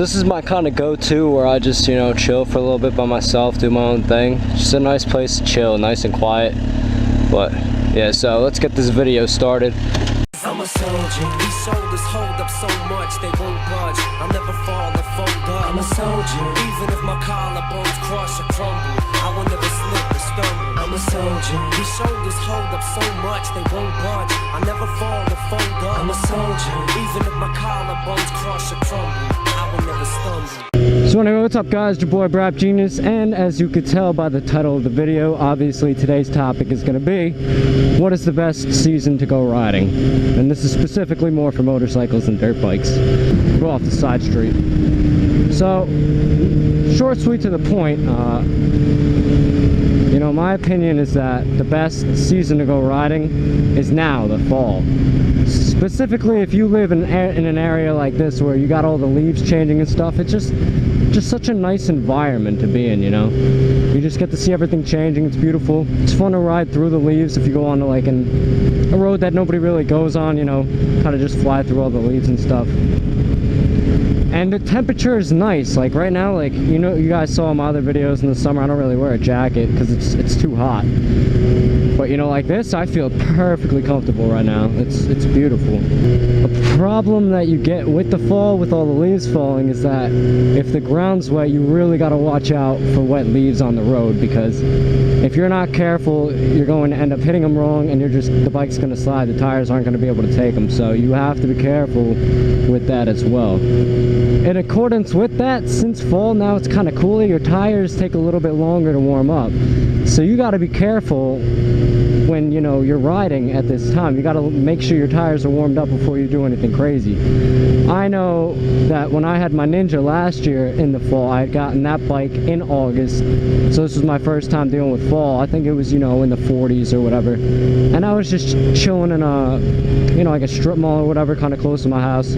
This is my kind of go-to where I just, you know, chill for a little bit by myself, do my own thing. Just a nice place to chill, nice and quiet. But yeah, so let's get this video started. I'm a soldier. These shoulders hold up so much they won't budge. I'll never fall or fold up. I'm a soldier. Even if my collarbones crush or crumble, I will never slip or stumble. I'm a soldier. These shoulders hold up so much they won't budge. I'll never fall or fold up. I'm a soldier. Even if my collarbones crush or crumble, I will never stumble. So anyway, what's up guys, your boy Brap Genius, and as you could tell by the title of the video, obviously today's topic is going to be what is the best season to go riding, and this is specifically more for motorcycles and dirt bikes. Go off the side street. So short, sweet, to the point, you know, my opinion is that the best season to go riding is now, the fall. Specifically if you live in an area like this where you got all the leaves changing and stuff, it's just such a nice environment to be in, you know. You just get to see everything changing. It's beautiful. It's fun to ride through the leaves if you go onto like a road that nobody really goes on, you know, kind of just fly through all the leaves and stuff. And the temperature is nice. Like right now, like, you know, you guys saw my other videos in the summer, I don't really wear a jacket because it's too hot. But you know, like this, I feel perfectly comfortable right now. It's beautiful. A problem that you get with the fall, with all the leaves falling, is that if the ground's wet, you really got to watch out for wet leaves on the road, because if you're not careful, you're going to end up hitting them wrong, and the bike's going to slide. The tires aren't going to be able to take them, so you have to be careful with that as well. In accordance with that, since fall now it's kind of cooler, your tires take a little bit longer to warm up. So you got to be careful when, you know, you're riding at this time. You got to make sure your tires are warmed up before you do anything crazy. I know that when I had my Ninja last year in the fall, I had gotten that bike in August, so this was my first time dealing with fall. I think it was, you know, in the 40s or whatever, and I was just chilling in a, you know, like a strip mall or whatever, kind of close to my house.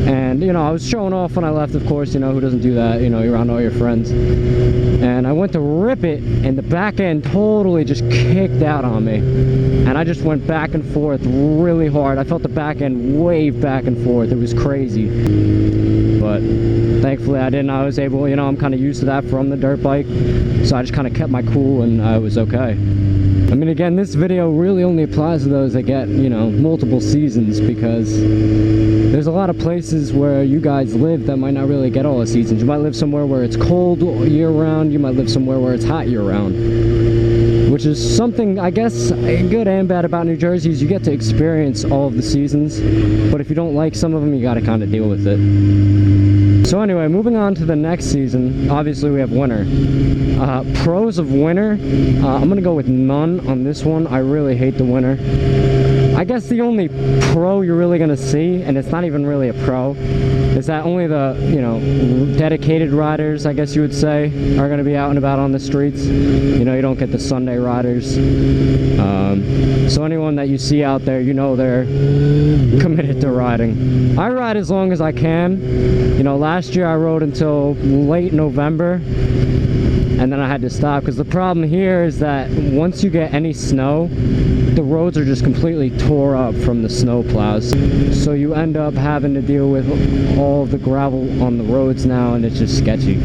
And, you know, I was showing off when I left, of course, you know, who doesn't do that? You know, you're around all your friends. And I went to rip it, and the back end totally just kicked out on me. And I just went back and forth really hard. I felt the back end wave back and forth. It was crazy. But thankfully I didn't. I was able, you know, I'm kind of used to that from the dirt bike. So I just kind of kept my cool, and I was okay. I mean, again, this video really only applies to those that get, you know, multiple seasons, because there's a lot of places where you guys live that might not really get all the seasons. You might live somewhere where it's cold year-round. You might live somewhere where it's hot year-round, which is something, I guess, good and bad about New Jersey, is you get to experience all of the seasons, but if you don't like some of them, you got to kind of deal with it. So anyway, moving on to the next season, obviously we have winter. Pros of winter, I'm going to go with none on this one. I really hate the winter. I guess the only pro you're really going to see, and it's not even really a pro, is that only the, you know, dedicated riders, I guess you would say, are going to be out and about on the streets. You know, you don't get the Sunday riders. So anyone that you see out there, you know they're committed to riding. I ride as long as I can. You know, last year I rode until late November, and then I had to stop, because the problem here is that once you get any snow, the roads are just completely tore up from the snow plows. So you end up having to deal with all of the gravel on the roads now, and it's just sketchy.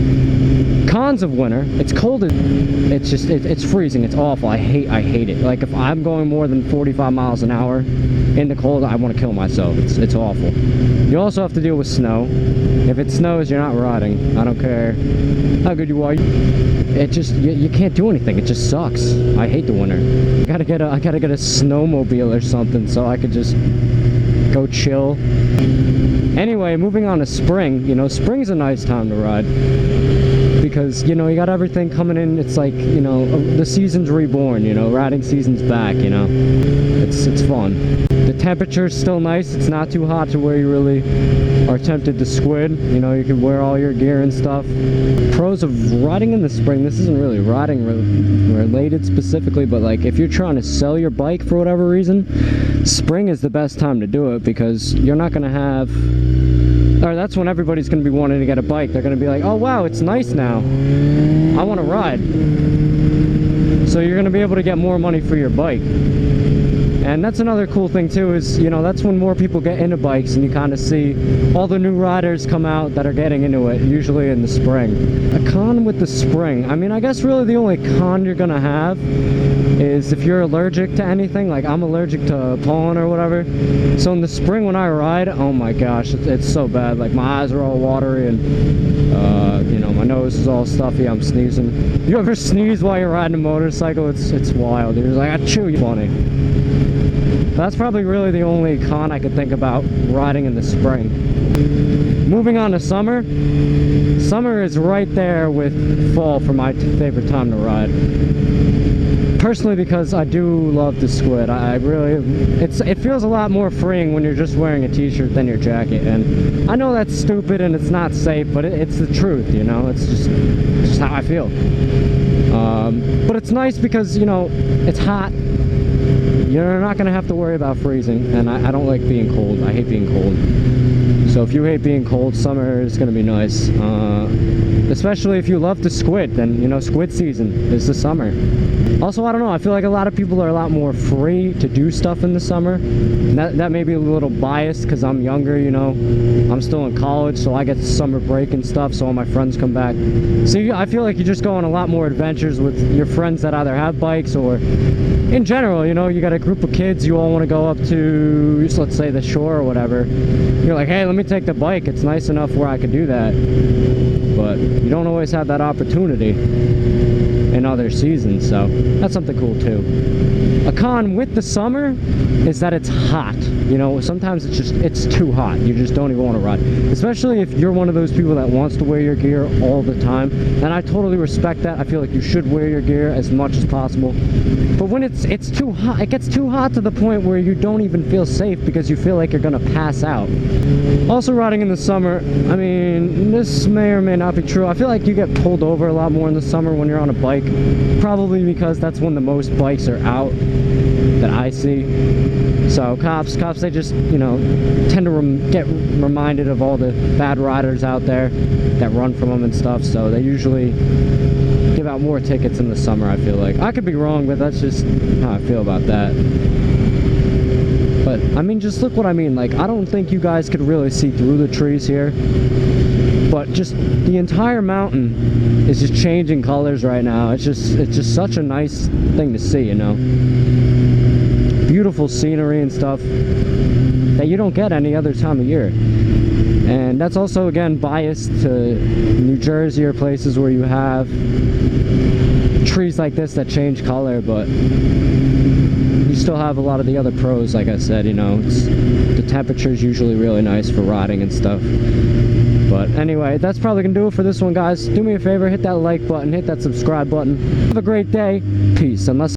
Cons of winter, it's cold, it's freezing, it's awful. I hate it. Like, if I'm going more than 45 miles an hour in the cold, I want to kill myself. It's awful. You also have to deal with snow. If it snows, you're not riding. I don't care how good you are. It just, you can't do anything. It just sucks. I hate the winter. I gotta get a snowmobile or something so I could just go chill. Anyway, moving on to spring. You know, spring's a nice time to ride, because, you know, you got everything coming in. It's like, you know, the season's reborn, you know, riding season's back, you know. It's fun. The temperature's still nice. It's not too hot to where you really are tempted to squid. You know, you can wear all your gear and stuff. Pros of riding in the spring, this isn't really riding related specifically, but like if you're trying to sell your bike for whatever reason, spring is the best time to do it, because you're not going to have, or that's when everybody's going to be wanting to get a bike. They're going to be like, oh wow, it's nice now, I want to ride. So you're going to be able to get more money for your bike. And that's another cool thing too, is, you know, that's when more people get into bikes and you kind of see all the new riders come out that are getting into it, usually in the spring. A con with the spring, I mean, I guess really the only con you're gonna have is if you're allergic to anything. Like, I'm allergic to pollen or whatever. So in the spring when I ride, oh my gosh, it's so bad. Like, my eyes are all watery and you know, my nose is all stuffy. I'm sneezing. You ever sneeze while you're riding a motorcycle? It's wild. You're just like, achoo, you funny. That's probably really the only con I could think about riding in the spring. Moving on to summer. Summer is right there with fall for my favorite time to ride. Personally, because I do love the squid. I really, it feels a lot more freeing when you're just wearing a t-shirt than your jacket. And I know that's stupid and it's not safe, but it's the truth, you know. It's just how I feel. But it's nice because, you know, it's hot. You're not gonna have to worry about freezing, and I don't like being cold. I hate being cold. So if you hate being cold, summer is gonna be nice. Especially if you love the squid, then, you know, squid season is the summer. Also, I don't know, I feel like a lot of people are a lot more free to do stuff in the summer. And that may be a little biased because I'm younger, you know. I'm still in college, so I get summer break and stuff, so all my friends come back. So I feel like you just go on a lot more adventures with your friends that either have bikes or in general, you know, you got a group of kids, you all want to go up to, let's say, the shore or whatever. You're like, hey, let me take the bike. It's nice enough where I could do that. But you don't always have that opportunity in other seasons, so that's something cool too. A con with the summer is that it's hot. You know, sometimes it's too hot. You just don't even want to ride. Especially if you're one of those people that wants to wear your gear all the time. And I totally respect that. I feel like you should wear your gear as much as possible. But when it's too hot, it gets too hot to the point where you don't even feel safe because you feel like you're gonna pass out. Also, riding in the summer, I mean, this may or may not be true. I feel like you get pulled over a lot more in the summer when you're on a bike. Probably because that's when the most bikes are out that I see. So cops, they just, you know, tend to get reminded of all the bad riders out there that run from them and stuff. So they usually give out more tickets in the summer, I feel like. I could be wrong, but that's just how I feel about that. But, I mean, just look what I mean. Like, I don't think you guys could really see through the trees here. But just the entire mountain is just changing colors right now. It's just such a nice thing to see, you know. Beautiful scenery and stuff that you don't get any other time of year. And that's also, again, biased to New Jersey or places where you have trees like this that change color, but you still have a lot of the other pros, like I said, you know. The temperature's usually really nice for riding and stuff. But anyway, that's probably gonna do it for this one, guys. Do me a favor, hit that like button, hit that subscribe button. Have a great day. Peace. Unless